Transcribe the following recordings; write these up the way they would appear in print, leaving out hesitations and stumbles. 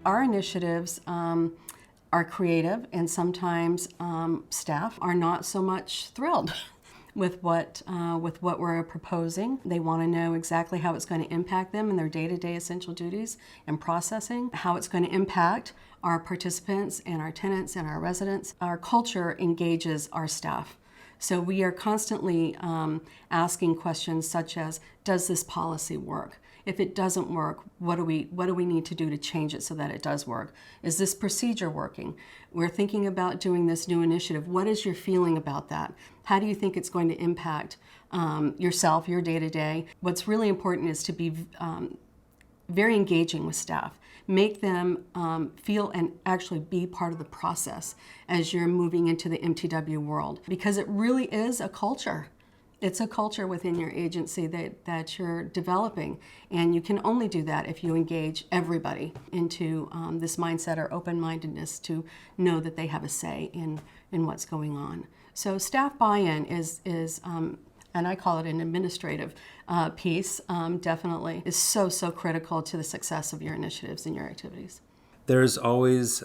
Our initiatives are creative, and sometimes staff are not so much thrilled with what we're proposing. They want to know exactly how it's going to impact them in their day-to-day essential duties and processing, how it's going to impact our participants and our tenants and our residents. Our culture engages our staff. So we are constantly asking questions such as, does this policy work? If it doesn't work, what do we need to do to change it so that it does work? Is this procedure working? We're thinking about doing this new initiative. What is your feeling about that? How do you think it's going to impact yourself, your day-to-day? What's really important is to be very engaging with staff. Make them feel and actually be part of the process as you're moving into the MTW world, because it really is a culture. It's a culture within your agency that you're developing, and you can only do that if you engage everybody into this mindset or open-mindedness to know that they have a say in what's going on. So staff buy-in is and I call it an administrative piece, definitely, is so critical to the success of your initiatives and your activities. There's always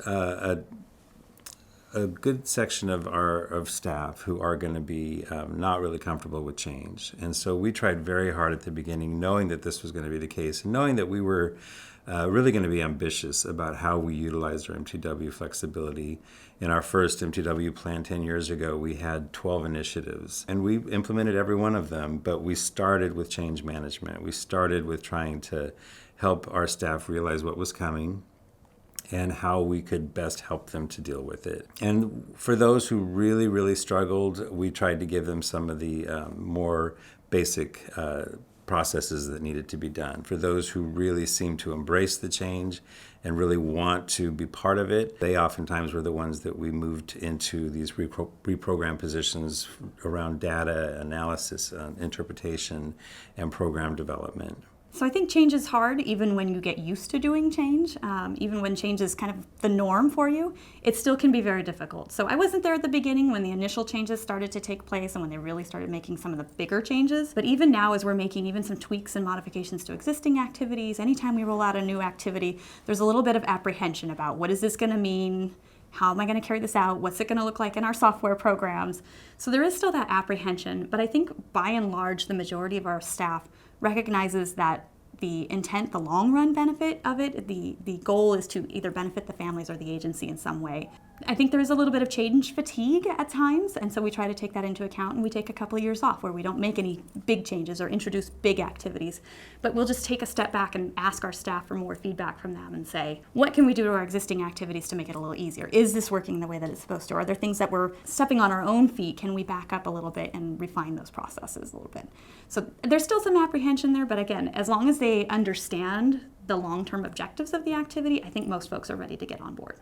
a good section of staff who are going to be not really comfortable with change. And so we tried very hard at the beginning, knowing that this was going to be the case, and knowing that we were really going to be ambitious about how we utilized our MTW flexibility. In our first MTW plan 10 years ago, we had 12 initiatives, and we implemented every one of them, but we started with change management. We started with trying to help our staff realize what was coming and how we could best help them to deal with it. And for those who really, really struggled, we tried to give them some of the more basic processes that needed to be done. For those who really seemed to embrace the change and really want to be part of it, they oftentimes were the ones that we moved into these reprogram positions around data analysis, interpretation, and program development. So I think change is hard even when you get used to doing change. Even when change is kind of the norm for you, it still can be very difficult. So I wasn't there at the beginning when the initial changes started to take place and when they really started making some of the bigger changes. But even now, as we're making even some tweaks and modifications to existing activities, anytime we roll out a new activity, there's a little bit of apprehension about what is this going to mean? How am I going to carry this out? What's it going to look like in our software programs? So there is still that apprehension, but I think by and large, the majority of our staff recognizes that the intent, the long run benefit of it, the goal is to either benefit the families or the agency in some way. I think there is a little bit of change fatigue at times, and so we try to take that into account, and we take a couple of years off where we don't make any big changes or introduce big activities. But we'll just take a step back and ask our staff for more feedback from them and say, what can we do to our existing activities to make it a little easier? Is this working the way that it's supposed to? Are there things that we're stepping on our own feet? Can we back up a little bit and refine those processes a little bit? So there's still some apprehension there, but again, as long as they understand the long-term objectives of the activity, I think most folks are ready to get on board.